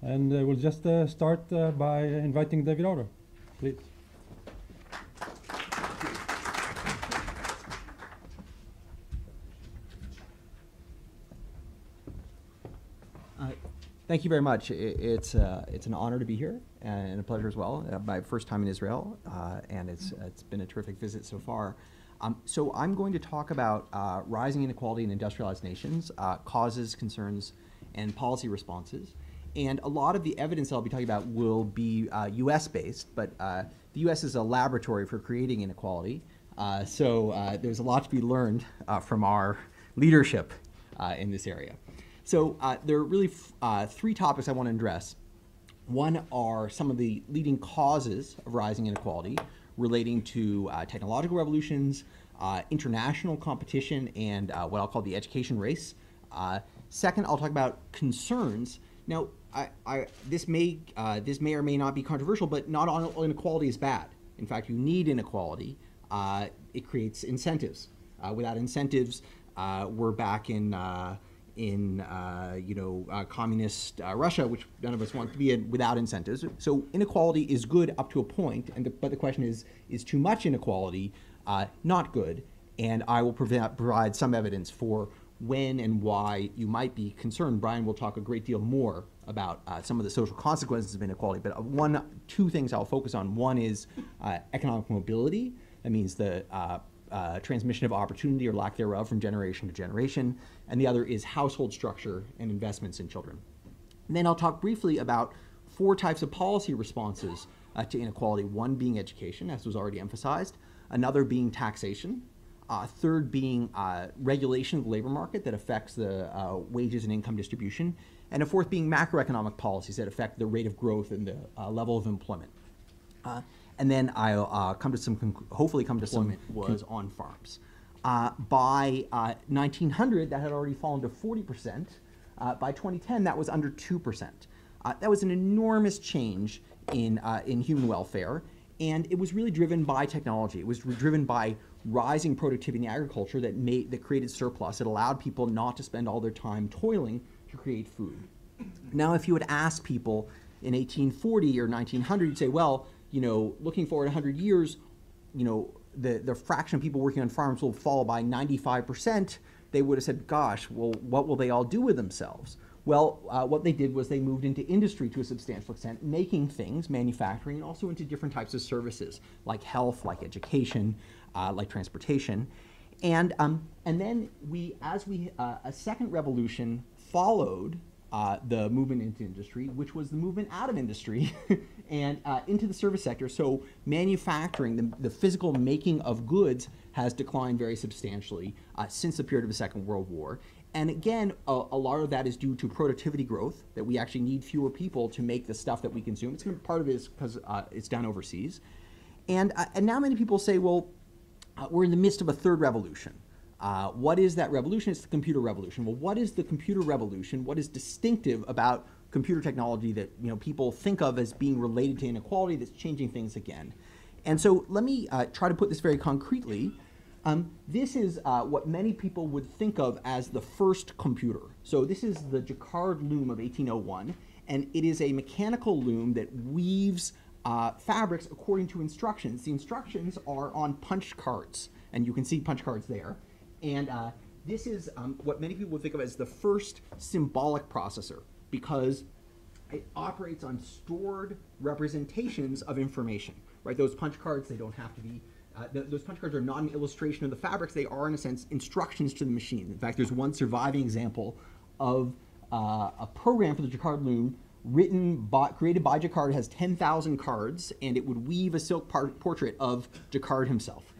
And we'll just start by inviting David Autor, please. Thank you very much. It's an honor to be here and a pleasure as well. My first time in Israel, and it's been a terrific visit so far. So I'm going to talk about rising inequality in industrialized nations, causes, concerns, and policy responses. And a lot of the evidence I'll be talking about will be US based, but the US is a laboratory for creating inequality. So there's a lot to be learned from our leadership in this area. So there are really three topics I want to address. One are some of the leading causes of rising inequality relating to technological revolutions, international competition, and what I'll call the education race. Second, I'll talk about concerns. Now, this may or may not be controversial, but not all inequality is bad. In fact, you need inequality. It creates incentives. Without incentives, we're back in communist Russia, which none of us want to be in, without incentives. So inequality is good up to a point, but the question is too much inequality not good? And I will provide some evidence for when and why you might be concerned. Brian will talk a great deal more about some of the social consequences of inequality, but two things I'll focus on. One is economic mobility. That means the transmission of opportunity or lack thereof from generation to generation, and the other is household structure and investments in children. And then I'll talk briefly about four types of policy responses to inequality, one being education, as was already emphasized, another being taxation, third being regulation of the labor market that affects the wages and income distribution, and a fourth being macroeconomic policies that affect the rate of growth and the level of employment. And then I'll hopefully come to some was on farms. By 1900, that had already fallen to 40%. By 2010, that was under 2%. That was an enormous change in human welfare, and it was really driven by technology. It was driven by rising productivity in agriculture that created surplus. It allowed people not to spend all their time toiling to create food. Now, if you would ask people in 1840 or 1900, you'd say, well, looking forward 100 years, the fraction of people working on farms will fall by 95%. They would have said, gosh, well, what will they all do with themselves? Well, what they did was they moved into industry to a substantial extent, making things, manufacturing, and also into different types of services, like health, like education, like transportation. And then a second revolution followed the movement into industry, which was the movement out of industry and into the service sector. So manufacturing, the physical making of goods, has declined very substantially since the period of the Second World War. And again, a lot of that is due to productivity growth, that we actually need fewer people to make the stuff that we consume. Part of it is because it's done overseas. And now many people say, well, we're in the midst of a third revolution. What is that revolution? It's the computer revolution. Well, what is the computer revolution? What is distinctive about computer technology that people think of as being related to inequality that's changing things again? And so let me try to put this very concretely. This is what many people would think of as the first computer. So this is the Jacquard loom of 1801, and it is a mechanical loom that weaves fabrics according to instructions. The instructions are on punch cards, and you can see punch cards there. And this is what many people would think of as the first symbolic processor, because it operates on stored representations of information, right? Those punch cards, they don't have to be, those punch cards are not an illustration of the fabrics. They are, in a sense, instructions to the machine. In fact, there's one surviving example of a program for the Jacquard loom created by Jacquard. It has 10,000 cards, and it would weave a silk portrait of Jacquard himself.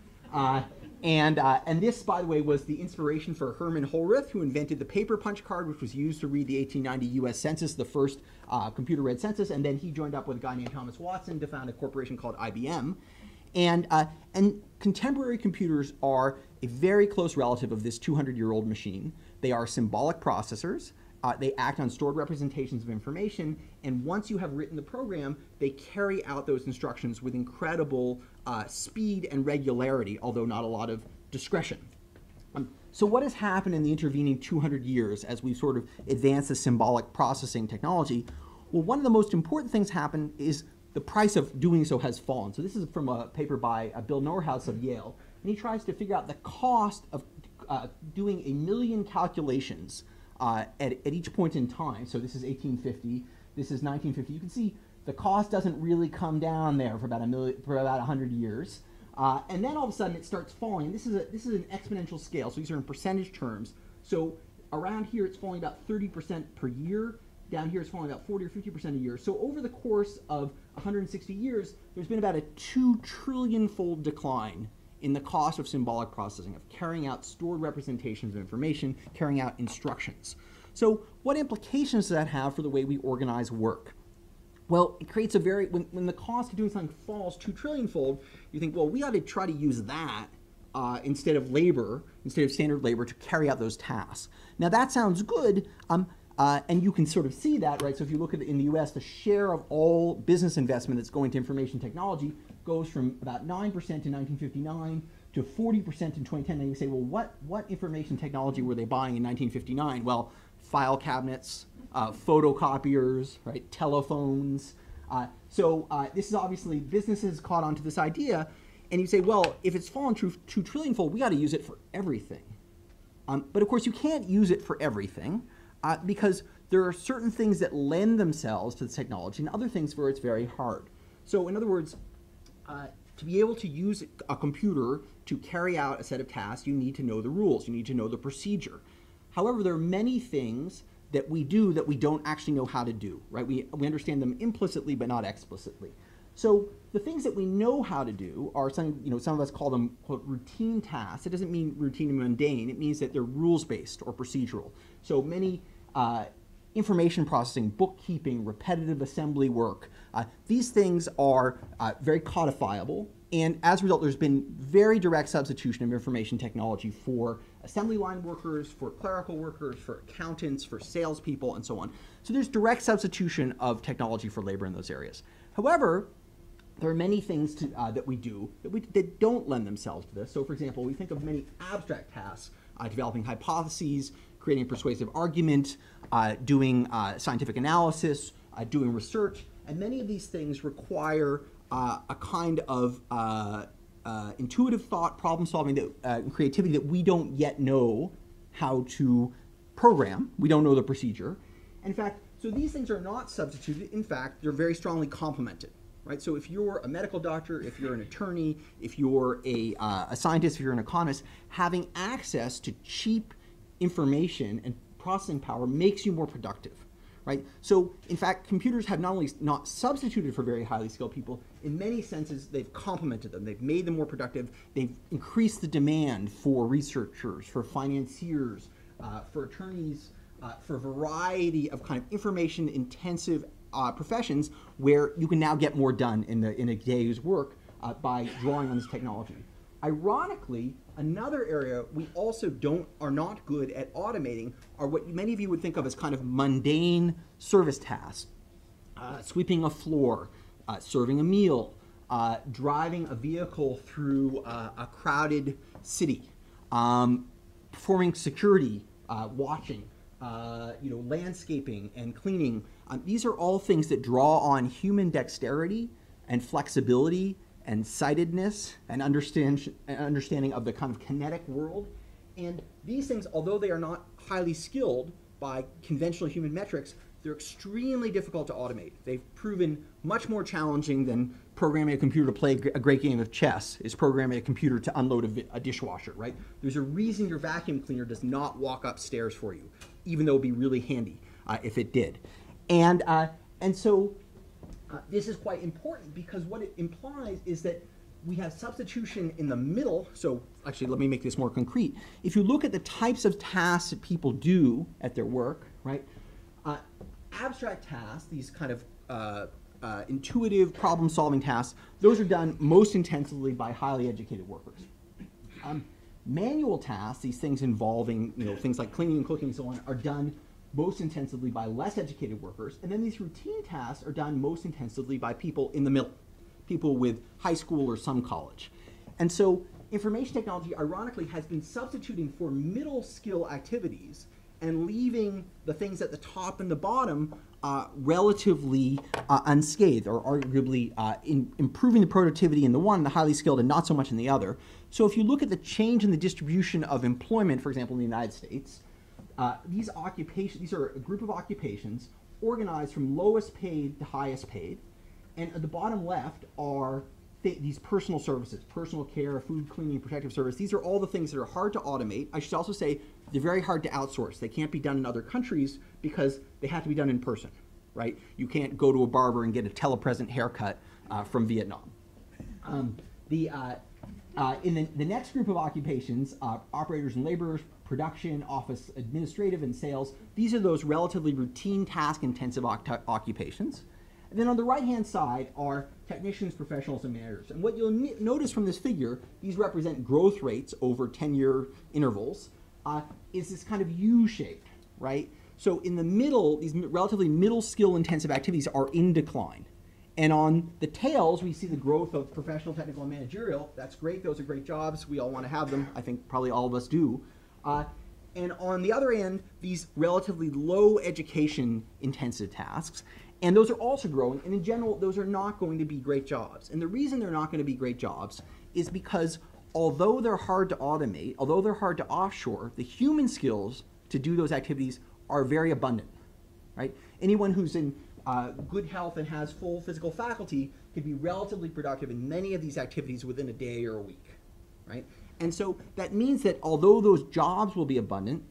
And this, by the way, was the inspiration for Herman Holrith, who invented the paper punch card, which was used to read the 1890 U.S. Census, the first computer-read census. And then he joined up with a guy named Thomas Watson to found a corporation called IBM. And contemporary computers are a very close relative of this 200-year-old machine. They are symbolic processors. They act on stored representations of information, and once you have written the program, they carry out those instructions with incredible speed and regularity, although not a lot of discretion. So what has happened in the intervening 200 years as we've sort of advanced the symbolic processing technology? Well, one of the most important things happen is the price of doing so has fallen. So this is from a paper by Bill Norhouse of Yale, and he tries to figure out the cost of doing 1 million calculations at each point in time. So this is 1850, this is 1950. You can see the cost doesn't really come down there for about 100 years. And then all of a sudden it starts falling. This is an exponential scale, so these are in percentage terms. So around here it's falling about 30% per year. Down here it's falling about 40 or 50% a year. So over the course of 160 years, there's been about a 2 trillion-fold decline in the cost of symbolic processing, of carrying out stored representations of information, carrying out instructions. So what implications does that have for the way we organize work? Well, it creates when the cost of doing something falls 2 trillion-fold, you think, well, we ought to try to use that instead of standard labor to carry out those tasks. Now that sounds good, and you can sort of see that, right? So if you look at in the US, the share of all business investment that's going to information technology goes from about 9% in 1959 to 40% in 2010. And you say, well, what information technology were they buying in 1959? Well, file cabinets, photocopiers, right, telephones. So this is obviously businesses caught onto this idea, and you say, well, if it's fallen 2 trillion-fold, we got to use it for everything. But of course, you can't use it for everything because there are certain things that lend themselves to the technology and other things where it's very hard. So in other words, to be able to use a computer to carry out a set of tasks, you need to know the rules, you need to know the procedure. However, there are many things that we do that we don't actually know how to do, right? We understand them implicitly but not explicitly. So the things that we know how to do are some of us call them, quote, routine tasks. It doesn't mean routine and mundane. It means that they're rules-based or procedural. So many information processing, bookkeeping, repetitive assembly work, these things are very codifiable. And as a result, there's been very direct substitution of information technology for assembly line workers, for clerical workers, for accountants, for salespeople, and so on. So there's direct substitution of technology for labor in those areas. However, there are many things that we do that don't lend themselves to this. So for example, we think of many abstract tasks, developing hypotheses, creating a persuasive argument, doing scientific analysis, doing research, and many of these things require a kind of intuitive thought, problem solving, creativity that we don't yet know how to program. We don't know the procedure. In fact, so these things are not substituted. In fact, they're very strongly complemented. Right? So if you're a medical doctor, if you're an attorney, if you're a scientist, if you're an economist, having access to cheap information and processing power makes you more productive. Right? So in fact, computers have not only not substituted for very highly skilled people, in many senses they've complemented them. They've made them more productive. They've increased the demand for researchers, for financiers, for attorneys, for a variety of kind of information intensive professions where you can now get more done in a day's work by drawing on this technology. Ironically, another area we also are not good at automating are what many of you would think of as kind of mundane service tasks. Sweeping a floor, serving a meal, driving a vehicle through a crowded city, performing security, watching, landscaping and cleaning. These are all things that draw on human dexterity and flexibility and sightedness and understanding of the kind of kinetic world. And these things, although they are not highly skilled by conventional human metrics, they're extremely difficult to automate. They've proven much more challenging than programming a computer to play a great game of chess is programming a computer to unload a dishwasher, right? There's a reason your vacuum cleaner does not walk upstairs for you, even though it'd be really handy if it did. And so this is quite important because what it implies is that we have substitution in the middle. So actually, let me make this more concrete. If you look at the types of tasks that people do at their work, right? Abstract tasks, these kind of intuitive problem-solving tasks, those are done most intensively by highly educated workers. Manual tasks, these things involving things like cleaning and cooking and so on, are done most intensively by less educated workers, and then these routine tasks are done most intensively by people in the middle, people with high school or some college. And so information technology, ironically, has been substituting for middle skill activities and leaving the things at the top and the bottom relatively unscathed, or arguably improving the productivity in the one, the highly skilled, and not so much in the other. So if you look at the change in the distribution of employment, for example, in the United States, these are a group of occupations organized from lowest paid to highest paid. And at the bottom left are these personal services, personal care, food, cleaning, protective service. These are all the things that are hard to automate. I should also say they're very hard to outsource. They can't be done in other countries because they have to be done in person, right? You can't go to a barber and get a telepresent haircut from Vietnam. In the next group of occupations, operators and laborers, production, office, administrative, and sales, these are those relatively routine, task-intensive occupations. And then on the right-hand side are technicians, professionals, and managers. And what you'll notice from this figure, these represent growth rates over 10-year intervals, is this kind of U-shaped, right? So in the middle, these relatively middle skill intensive activities are in decline. And on the tails, we see the growth of professional, technical, and managerial. That's great. Those are great jobs. We all want to have them. I think probably all of us do. And on the other end, these relatively low education intensive tasks. And those are also growing. And in general, those are not going to be great jobs. And the reason they're not going to be great jobs is because although they're hard to automate, although they're hard to offshore, the human skills to do those activities are very abundant, right? Anyone who's in good health and has full physical faculty can be relatively productive in many of these activities within a day or a week, right? And so that means that although those jobs will be abundant,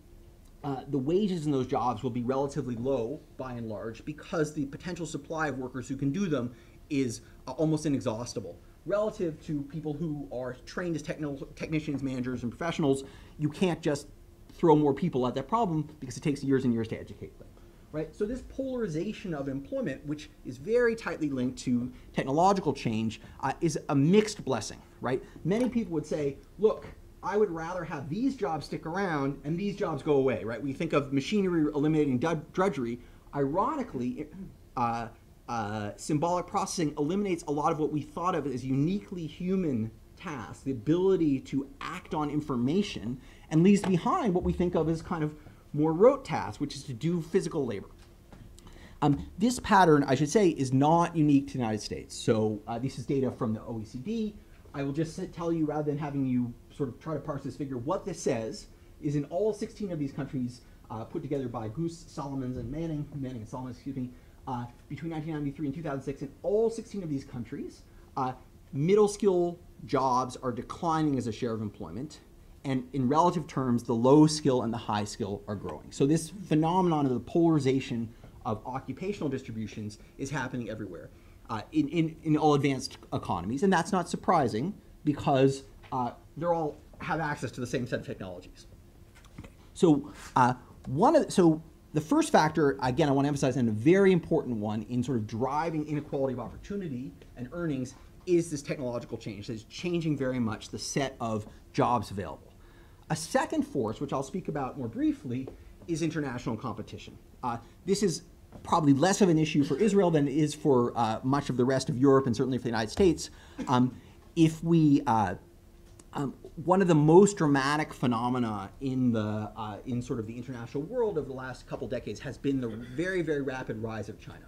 the wages in those jobs will be relatively low by and large because the potential supply of workers who can do them is almost inexhaustible. Relative to people who are trained as technicians, managers, and professionals, you can't just throw more people at that problem because it takes years and years to educate them. Right? So this polarization of employment, which is very tightly linked to technological change, is a mixed blessing. Right? Many people would say, look, I would rather have these jobs stick around and these jobs go away. Right? We think of machinery eliminating drudgery. Ironically, symbolic processing eliminates a lot of what we thought of as uniquely human tasks, the ability to act on information, and leaves behind what we think of as kind of more rote tasks, which is to do physical labor. This pattern, I should say, is not unique to the United States. So this is data from the OECD. I will just tell you, rather than having you sort of try to parse this figure, what this says is in all 16 of these countries put together by Goose, Solomons, and Manning and Solomons, excuse me, between 1993 and 2006, in all 16 of these countries, middle skill jobs are declining as a share of employment. And in relative terms, the low skill and the high skill are growing. So this phenomenon of the polarization of occupational distributions is happening everywhere in all advanced economies. And that's not surprising because they all have access to the same set of technologies. Okay. So the first factor, again, I want to emphasize, and a very important one in sort of driving inequality of opportunity and earnings, is this technological change that is changing very much the set of jobs available. A second force, which I'll speak about more briefly, is international competition. This is probably less of an issue for Israel than it is for much of the rest of Europe and certainly for the United States. One of the most dramatic phenomena in sort of the international world of the last couple decades has been the very, very rapid rise of China.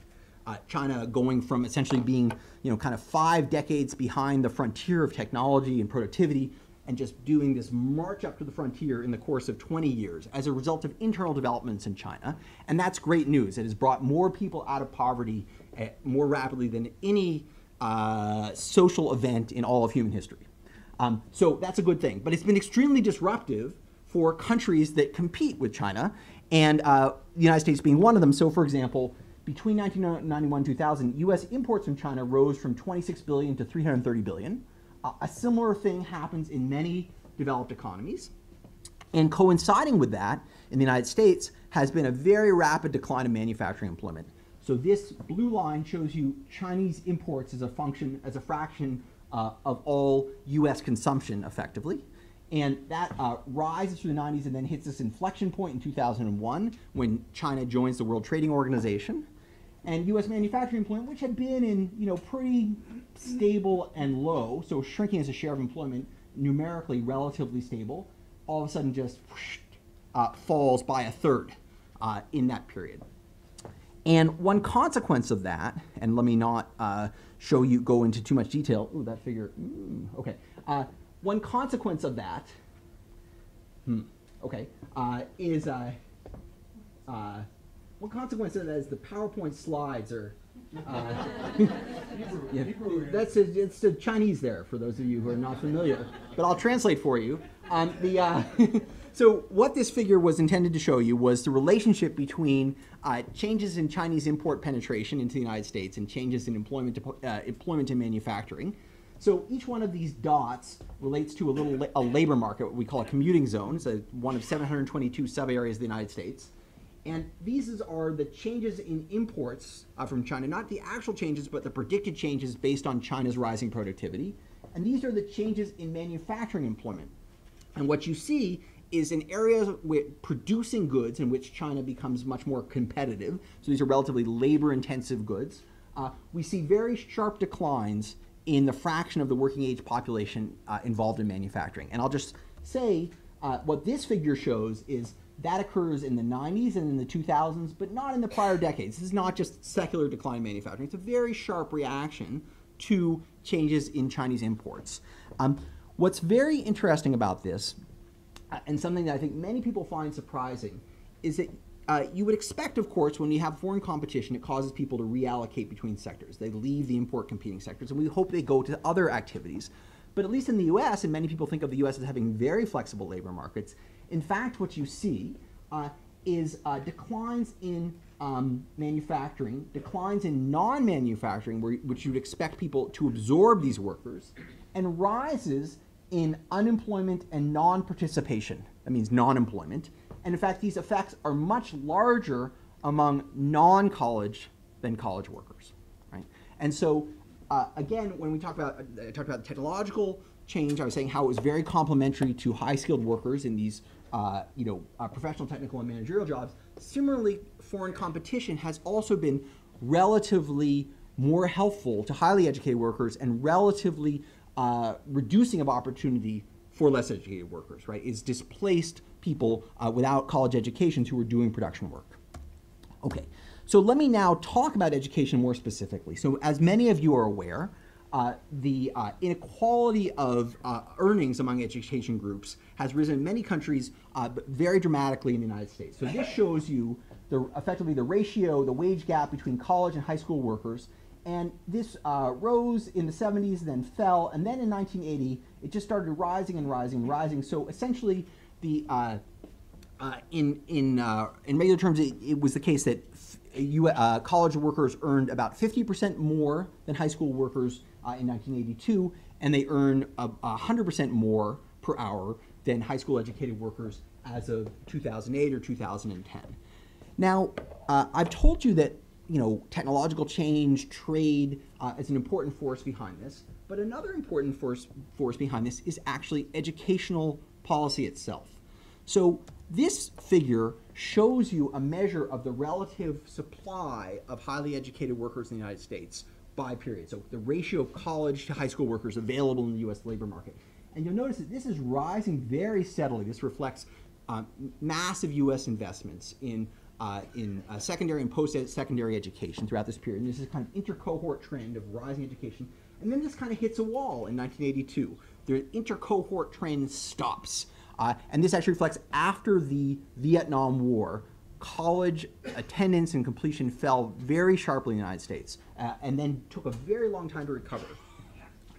China going from essentially being, kind of 5 decades behind the frontier of technology and productivity, and just doing this march up to the frontier in the course of 20 years as a result of internal developments in China. And that's great news. It has brought more people out of poverty more rapidly than any social event in all of human history. So that's a good thing. But it's been extremely disruptive for countries that compete with China, and the United States being one of them. So for example, between 1991 and 2000, US imports from China rose from 26 billion to 330 billion. A similar thing happens in many developed economies. And coinciding with that, in the United States, has been a very rapid decline in manufacturing employment. So this blue line shows you Chinese imports as a fraction of all US consumption, effectively. And that rises through the 90s and then hits this inflection point in 2001 when China joins the World Trading Organization. And U.S. manufacturing employment, which had been in pretty stable and low, so shrinking as a share of employment, numerically relatively stable, all of a sudden just falls by a third in that period. And one consequence of that, and let me not go into too much detail. Ooh, that figure, okay. One consequence of that, is one consequence of that is the PowerPoint slides are. It's the Chinese there for those of you who are not familiar, but I'll translate for you. So what this figure was intended to show you was the relationship between changes in Chinese import penetration into the United States and changes in employment and manufacturing. So each one of these dots relates to a labor market, what we call a commuting zone, so one of 722 sub-areas of the United States. And these are the changes in imports from China, not the actual changes, but the predicted changes based on China's rising productivity. And these are the changes in manufacturing employment. And what you see is in areas with producing goods in which China becomes much more competitive, so these are relatively labor-intensive goods, we see very sharp declines in the fraction of the working age population involved in manufacturing. And I'll just say what this figure shows is that occurs in the 90s and in the 2000s, but not in the prior decades. This is not just secular decline in manufacturing. It's a very sharp reaction to changes in Chinese imports. What's very interesting about this, and something that I think many people find surprising, is that you would expect, of course, when you have foreign competition, it causes people to reallocate between sectors. They leave the import competing sectors, and we hope they go to other activities. But at least in the US, and many people think of the US as having very flexible labor markets, in fact, what you see is declines in manufacturing, declines in non-manufacturing, which you would expect people to absorb these workers, and rises in unemployment and non-participation. That means non-employment. And in fact, these effects are much larger among non-college than college workers, right? And so, again, when we talk about technological change, I was saying how it was very complementary to high-skilled workers in these professional, technical, and managerial jobs. Similarly, foreign competition has also been relatively more helpful to highly educated workers and relatively reducing of opportunity for less educated workers, right? It's displaced people without college educations who are doing production work. Okay, so let me now talk about education more specifically. So as many of you are aware, the inequality of earnings among education groups has risen in many countries, but very dramatically in the United States. So this shows you effectively the ratio, the wage gap between college and high school workers. And this rose in the 70s, then fell, and then in 1980, it just started rising and rising and rising. So essentially, in regular terms, it was the case that college workers earned about 50% more than high school workers in 1982, and they earn 100% more per hour than high school educated workers as of 2008 or 2010. Now, I've told you that technological change, trade is an important force behind this, but another important force behind this is actually educational policy itself. So this figure shows you a measure of the relative supply of highly educated workers in the United States by period. So the ratio of college to high school workers available in the US labor market. And you'll notice that this is rising very steadily. This reflects massive US investments in secondary and post-secondary education throughout this period. And this is kind of inter-cohort trend of rising education. And then this kind of hits a wall in 1982. The inter-cohort trend stops. And this actually reflects after the Vietnam War, college attendance and completion fell very sharply in the United States and then took a very long time to recover.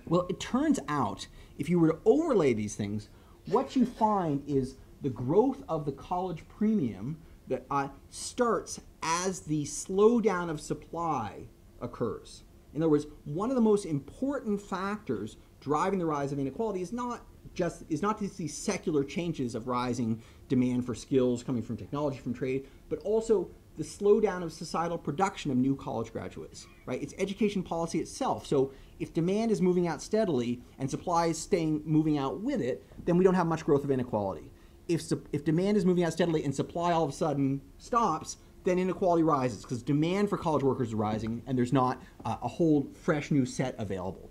Well, it turns out, if you were to overlay these things, what you find is the growth of the college premium that starts as the slowdown of supply occurs. In other words, one of the most important factors driving the rise of inequality is not just these secular changes of rising demand for skills coming from technology, from trade, but also the slowdown of societal production of new college graduates, right? It's education policy itself. So if demand is moving out steadily and supply is moving out with it, then we don't have much growth of inequality. If demand is moving out steadily and supply all of a sudden stops, then inequality rises because demand for college workers is rising and there's not a whole fresh new set available.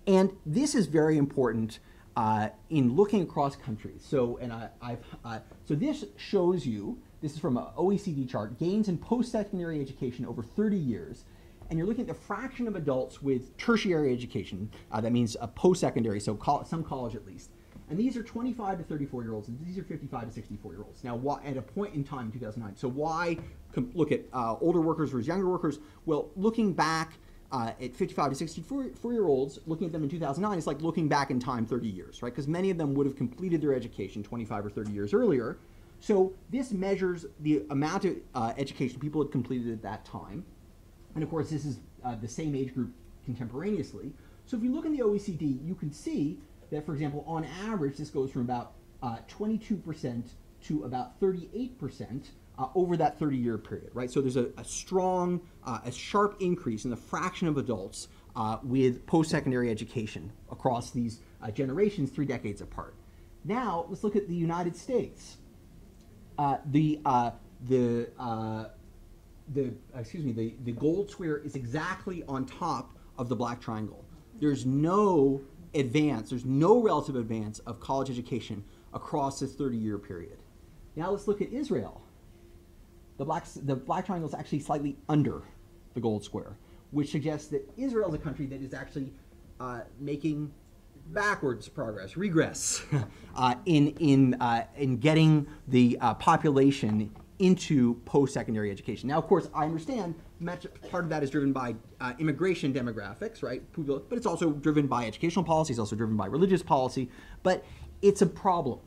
And this is very important in looking across countries. So, and so this shows you, this is from an OECD chart, gains in post-secondary education over 30 years. And you're looking at the fraction of adults with tertiary education, that means post-secondary, so some college at least. And these are 25 to 34-year-olds, and these are 55 to 64-year-olds. Now, at a point in time in 2009, so why look at older workers versus younger workers? Well, looking back at 55 to 64-year-olds, looking at them in 2009 is like looking back in time 30 years, right? Because many of them would have completed their education 25 or 30 years earlier. So this measures the amount of education people had completed at that time. And of course, this is the same age group contemporaneously. So if you look in the OECD, you can see that, for example, on average, this goes from about 22% to about 38% over that 30-year period, right? So there's a strong, a sharp increase in the fraction of adults with post-secondary education across these generations 3 decades apart. Now, let's look at the United States. The gold square is exactly on top of the black triangle. There's no advance, there's no relative advance of college education across this 30-year period. Now let's look at Israel. The black triangle is actually slightly under the gold square, which suggests that Israel is a country that is actually making backwards progress, regress, in getting the population into post-secondary education. Now, of course, I understand part of that is driven by immigration demographics, right? But it's also driven by educational policy, it's also driven by religious policy, but it's a problem.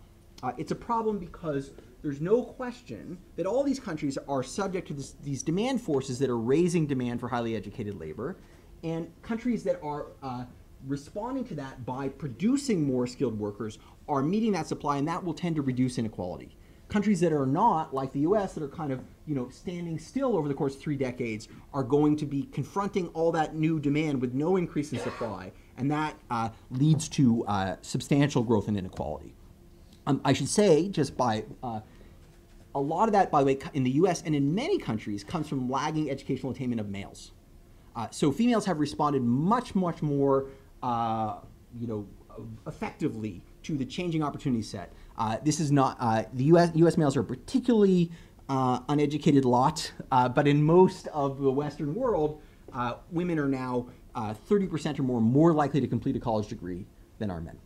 It's a problem because there's no question that all these countries are subject to these demand forces that are raising demand for highly educated labor, and countries that are responding to that by producing more skilled workers are meeting that supply, and that will tend to reduce inequality. Countries that are not, like the US, that are kind of standing still over the course of 3 decades, are going to be confronting all that new demand with no increase in supply, and that leads to substantial growth in inequality. I should say, just by a lot of that, by the way, in the US and in many countries, comes from lagging educational attainment of males. So females have responded much, much more effectively to the changing opportunity set. This is not, the US males are a particularly uneducated lot, but in most of the Western world, women are now 30% or more likely to complete a college degree than are men.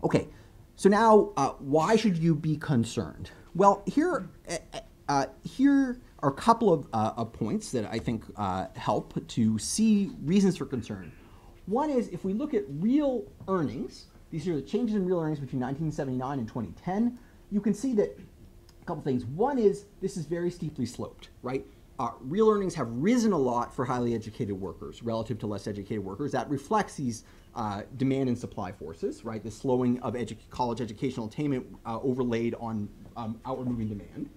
Okay, so now why should you be concerned? Well, here are a couple of points that I think help to see reasons for concern. One is, if we look at real earnings, these are the changes in real earnings between 1979 and 2010, you can see that a couple things. One is, this is very steeply sloped, right? Real earnings have risen a lot for highly educated workers relative to less educated workers. That reflects these demand and supply forces, right? The slowing of college educational attainment overlaid on outward moving demand.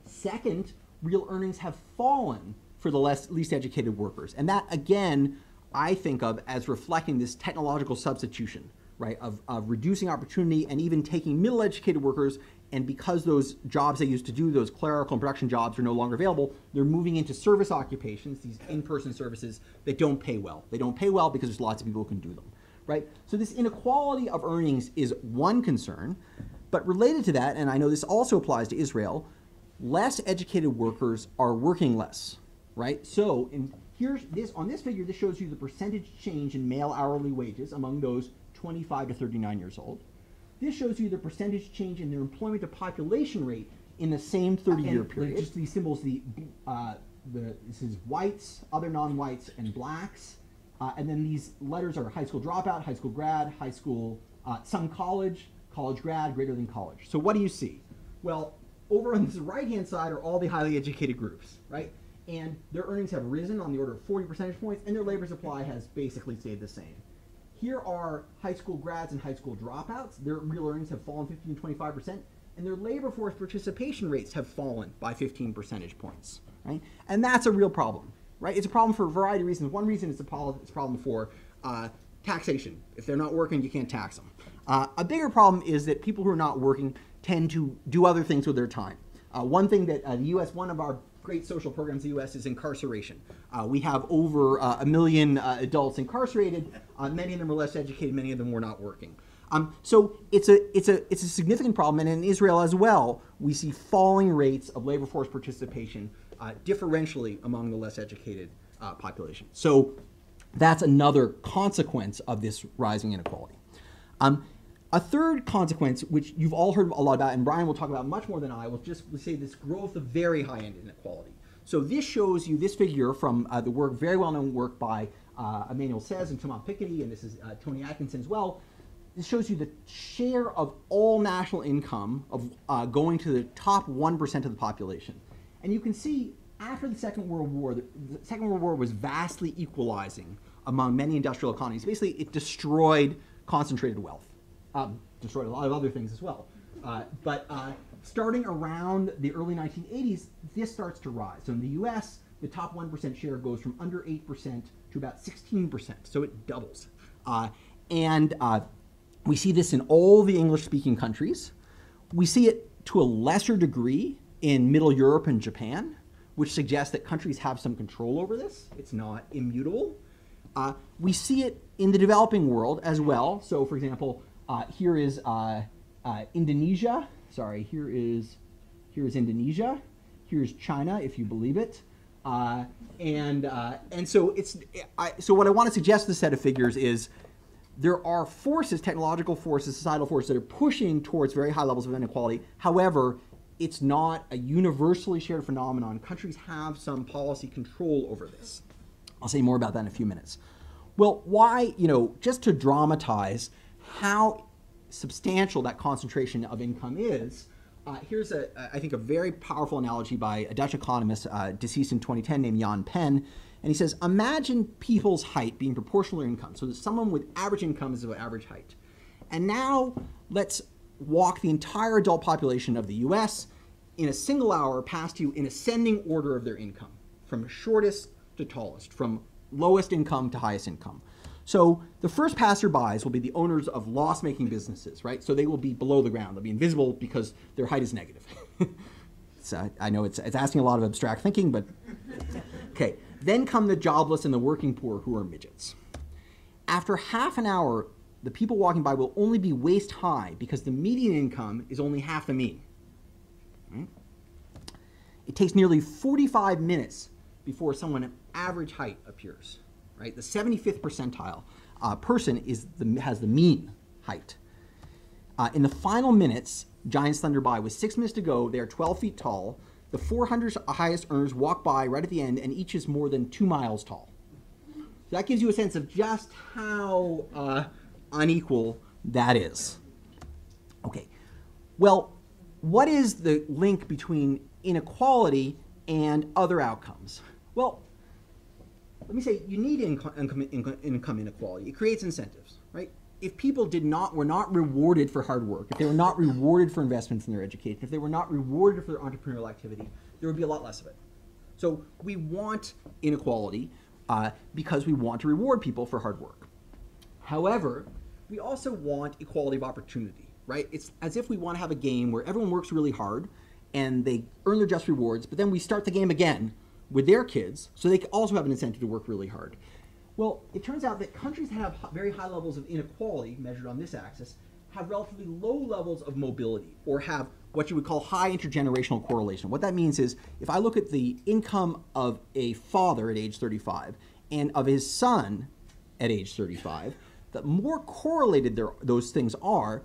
Second, real earnings have fallen for the least educated workers. And that, again, I think of as reflecting this technological substitution, right, of reducing opportunity and even taking middle-educated workers, and because those jobs they used to do, those clerical and production jobs, are no longer available, they're moving into service occupations, these in-person services that don't pay well. They don't pay well because there's lots of people who can do them, right? So this inequality of earnings is one concern, but related to that, and I know this also applies to Israel, less educated workers are working less, right? So on this figure, this shows you the percentage change in male hourly wages among those 25 to 39 years old. This shows you the percentage change in their employment to population rate in the same 30-year period. Just these symbols, this is whites, other non-whites, and blacks. And then these letters are high school dropout, high school grad, high school, some college, college grad, greater than college. So what do you see? Well, over on this right-hand side are all the highly educated groups, right? And their earnings have risen on the order of 40 percentage points, and their labor supply has basically stayed the same. Here are high school grads and high school dropouts. Their real earnings have fallen 15 to 25%, and their labor force participation rates have fallen by 15 percentage points, right? And that's a real problem, right? It's a problem for a variety of reasons. One reason it's a problem for taxation. If they're not working, you can't tax them. A bigger problem is that people who are not working tend to do other things with their time. One thing that the U.S., one of our great social programs in the U.S. is incarceration. We have over 1 million adults incarcerated. Many of them are less educated. Many of them were not working. So it's a significant problem, and in Israel as well, we see falling rates of labor force participation differentially among the less educated population. So that's another consequence of this rising inequality. A third consequence, which you've all heard a lot about, and Brian will talk about much more than I will, just say this growth of very high-end inequality. So this shows you this figure from the work, very well-known work by Emmanuel Saez and Thomas Piketty, and this is Tony Atkinson as well. This shows you the share of all national income of going to the top 1% of the population. And you can see after the Second World War, the Second World War was vastly equalizing among many industrial economies. Basically, it destroyed concentrated wealth. Destroyed a lot of other things as well. But starting around the early 1980s, this starts to rise. So in the US, the top 1% share goes from under 8% to about 16%. So it doubles. We see this in all the English-speaking countries. We see it to a lesser degree in Middle Europe and Japan, which suggests that countries have some control over this. It's not immutable. We see it in the developing world as well. So, for example, here is Indonesia. Sorry, here is Indonesia. Here's China, if you believe it. So what I want to suggest with this set of figures is there are forces, technological forces, societal forces that are pushing towards very high levels of inequality. However, it's not a universally shared phenomenon. Countries have some policy control over this. I'll say more about that in a few minutes. Well, why, just to dramatize how substantial that concentration of income is, here's I think a very powerful analogy by a Dutch economist deceased in 2010 named Jan Pen. And he says, imagine people's height being proportional to their income. So that someone with average income is of average height. And now let's walk the entire adult population of the US in a single hour past you in ascending order of their income, from shortest to tallest, from lowest income to highest income. So the first passerbys will be the owners of loss-making businesses, right? So they will be below the ground. They'll be invisible because their height is negative. So I know it's asking a lot of abstract thinking, but okay. Then come the jobless and the working poor, who are midgets. After half an hour, the people walking by will only be waist high because the median income is only half the mean. Right? It takes nearly 45 minutes before someone of average height appears. Right? The 75th percentile person has the mean height. In the final minutes, giants thunder by. With 6 minutes to go, they are 12 feet tall. The 400 highest earners walk by right at the end, and each is more than 2 miles tall. So that gives you a sense of just how unequal that is. Okay, well, what is the link between inequality and other outcomes? Well, let me say, you need income inequality. It creates incentives, right? If people were not rewarded for hard work, if they were not rewarded for investments in their education, if they were not rewarded for their entrepreneurial activity, there would be a lot less of it. So we want inequality because we want to reward people for hard work. However, we also want equality of opportunity, right? It's as if we want to have a game where everyone works really hard and they earn their just rewards, but then we start the game again with their kids so they also have an incentive to work really hard. Well, it turns out that countries that have very high levels of inequality, measured on this axis, have relatively low levels of mobility, or have what you would call high intergenerational correlation. What that means is, if I look at the income of a father at age 35 and of his son at age 35, the more correlated those things are,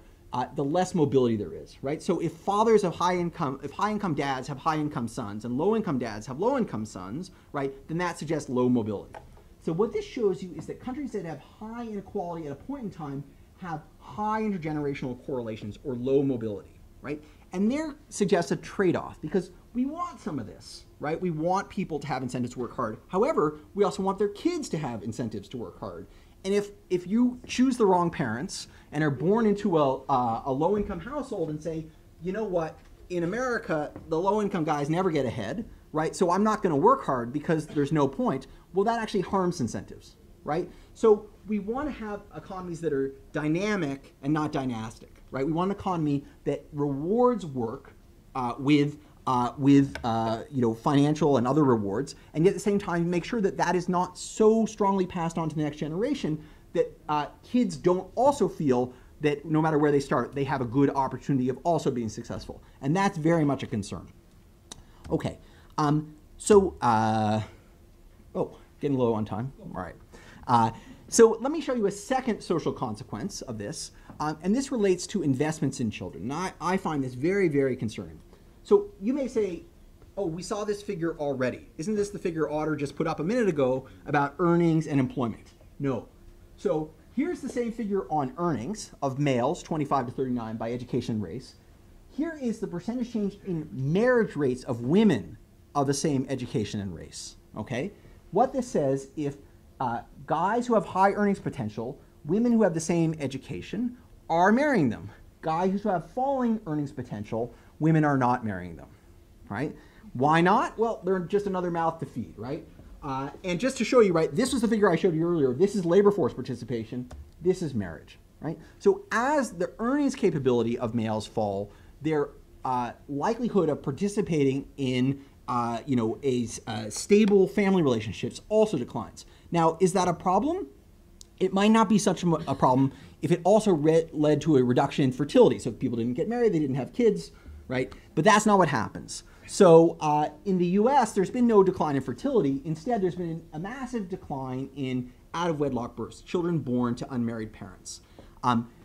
the less mobility there is, right? So if fathers of high income dads have high income sons and low income dads have low income sons, right, then that suggests low mobility. So what this shows you is that countries that have high inequality at a point in time have high intergenerational correlations or low mobility, right? And there suggests a trade-off, because we want some of this, right? We want people to have incentives to work hard. However, we also want their kids to have incentives to work hard. And if you choose the wrong parents and are born into a low-income household and say, you know what, in America, the low-income guys never get ahead, right? So I'm not going to work hard because there's no point. Well, that actually harms incentives, right? So we want to have economies that are dynamic and not dynastic, right? We want an economy that rewards work with with financial and other rewards, and yet at the same time make sure that that is not so strongly passed on to the next generation that kids don't also feel that no matter where they start, they have a good opportunity of also being successful. And that's very much a concern. Okay, getting low on time. All right. So let me show you a second social consequence of this, and this relates to investments in children. And I find this very, very concerning. So you may say, oh, we saw this figure already. Isn't this the figure Autor just put up a minute ago about earnings and employment? No. So here's the same figure on earnings of males, 25 to 39, by education and race. Here is the percentage change in marriage rates of women of the same education and race. Okay? What this says, if guys who have high earnings potential, women who have the same education, are marrying them. Guys who have falling earnings potential, women are not marrying them, right? Why not? Well, they're just another mouth to feed, right? And just to show you, right, this was the figure I showed you earlier. This is labor force participation. This is marriage, right? So as the earnings capability of males fall, their likelihood of participating in stable family relationships also declines. Now, is that a problem? It might not be such a problem if it also led to a reduction in fertility. So if people didn't get married, they didn't have kids, right? But that's not what happens. So in the US, there's been no decline in fertility. Instead, there's been a massive decline in out-of-wedlock births, children born to unmarried parents.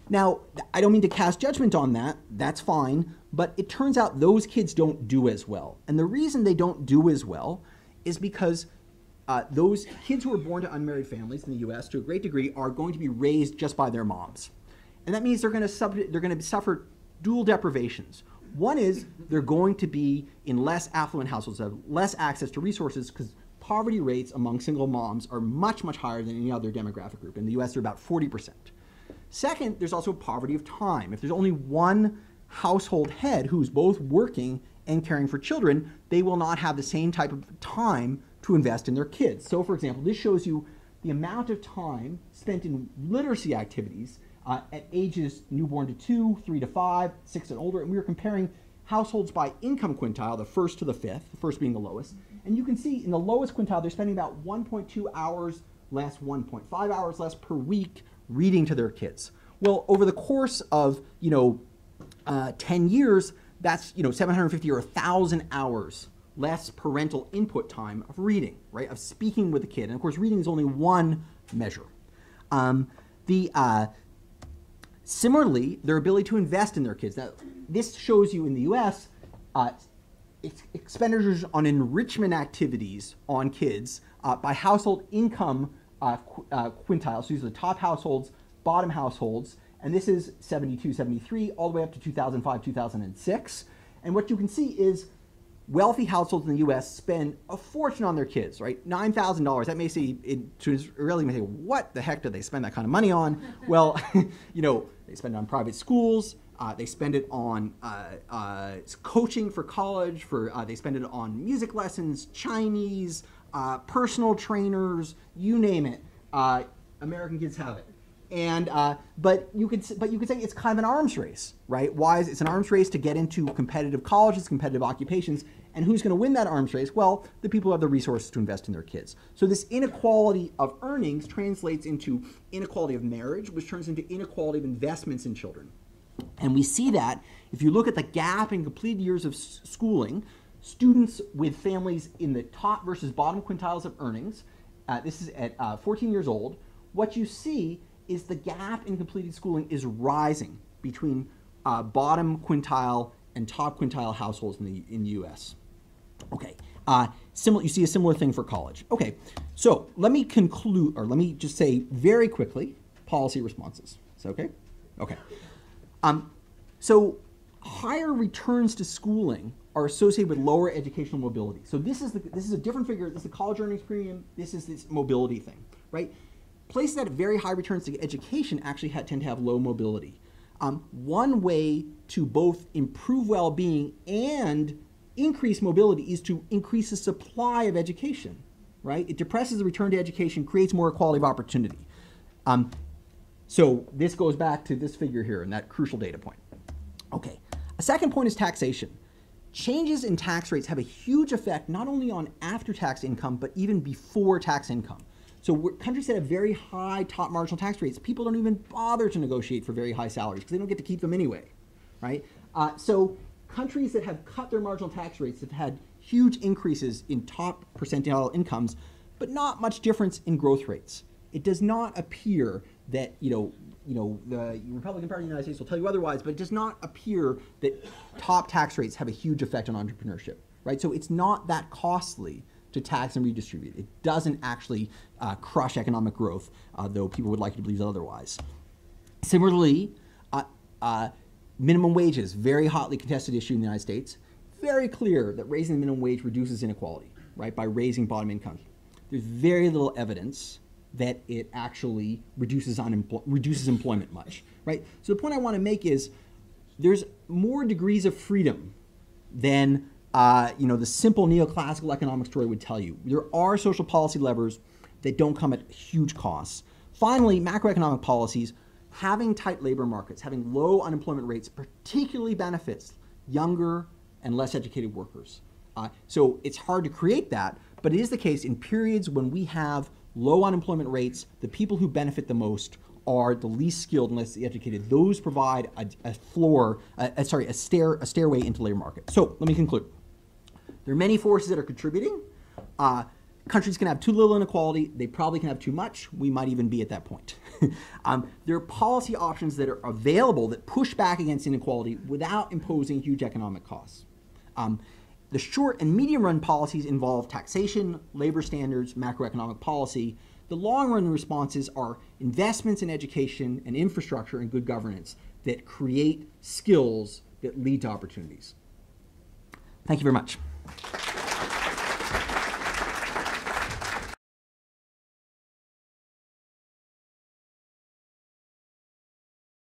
Now, I don't mean to cast judgment on that. That's fine. But it turns out those kids don't do as well. And the reason they don't do as well is because those kids who are born to unmarried families in the US, to a great degree, are going to be raised just by their moms. And that means they're going to suffer dual deprivations. One is they're going to be in less affluent households, have less access to resources, because poverty rates among single moms are much, much higher than any other demographic group. In the US, they're about 40%. Second, there's also poverty of time. If there's only one household head who's both working and caring for children, they will not have the same type of time to invest in their kids. So, for example, this shows you the amount of time spent in literacy activities at ages newborn to 2, 3 to 5, 6 and older. And we were comparing households by income quintile, the first to the fifth, the first being the lowest. And you can see in the lowest quintile, they're spending about 1.2 hours less, 1.5 hours less per week reading to their kids. Well, over the course of 10 years, that's 750 or 1,000 hours less parental input time of reading, right? Of speaking with the kid. And of course, reading is only one measure. Similarly, their ability to invest in their kids. Now, this shows you in the US, expenditures on enrichment activities on kids by household income quintiles. So these are the top households, bottom households, and this is 72, 73, all the way up to 2005, 2006. And what you can see is wealthy households in the US spend a fortune on their kids, right? $9,000. That may say, to Israeli may say, what the heck do they spend that kind of money on? Well, they spend it on private schools. They spend it on coaching for college. They spend it on music lessons, Chinese, personal trainers, you name it. American kids have it. And but you could say it's kind of an arms race, right? Why is it's an arms race to get into competitive colleges, competitive occupations, and who's going to win that arms race? Well, the people who have the resources to invest in their kids. So this inequality of earnings translates into inequality of marriage, which turns into inequality of investments in children. And we see that if you look at the gap in completed years of schooling, students with families in the top versus bottom quintiles of earnings, this is at 14 years old, what you see is the gap in completed schooling is rising between bottom quintile and top quintile households in the US. Okay, you see a similar thing for college. Okay, so let me conclude, or let me just say very quickly, policy responses. Is that okay? Okay. So higher returns to schooling are associated with lower educational mobility. So this is a different figure. This is the college earnings premium. This is this mobility thing, right? Places that have very high returns to education actually tend to have low mobility. One way to both improve well-being and increase mobility is to increase the supply of education, right? It depresses the return to education, creates more equality of opportunity. So this goes back to this figure here and that crucial data point. Okay, a second point is taxation. changes in tax rates have a huge effect not only on after-tax income, but even before tax income. So countries that have very high top marginal tax rates, people don't even bother to negotiate for very high salaries because they don't get to keep them anyway, right? So countries that have cut their marginal tax rates have had huge increases in top percentile incomes, but not much difference in growth rates. It does not appear that, the Republican Party of the United States will tell you otherwise, but it does not appear that top tax rates have a huge effect on entrepreneurship, right? So it's not that costly to tax and redistribute. It doesn't actually crush economic growth, though people would like you to believe otherwise. Similarly, minimum wages, very hotly contested issue in the United States. Very clear that raising the minimum wage reduces inequality, right, by raising bottom income. There's very little evidence that it actually reduces employment much, right? So the point I want to make is there's more degrees of freedom than the simple neoclassical economic story would tell you. There are social policy levers that don't come at huge costs. Finally, macroeconomic policies, having tight labor markets, having low unemployment rates particularly benefits younger and less educated workers. So it's hard to create that, but it is the case in periods when we have low unemployment rates, the people who benefit the most are the least skilled and less educated. Those provide a stairway into the labor market. So let me conclude. There are many forces that are contributing. Countries can have too little inequality. They probably can have too much. We might even be at that point. There are policy options that are available that push back against inequality without imposing huge economic costs. The short and medium run policies involve taxation, labor standards, macroeconomic policy. The long run responses are investments in education and infrastructure and good governance that create skills that lead to opportunities. Thank you very much.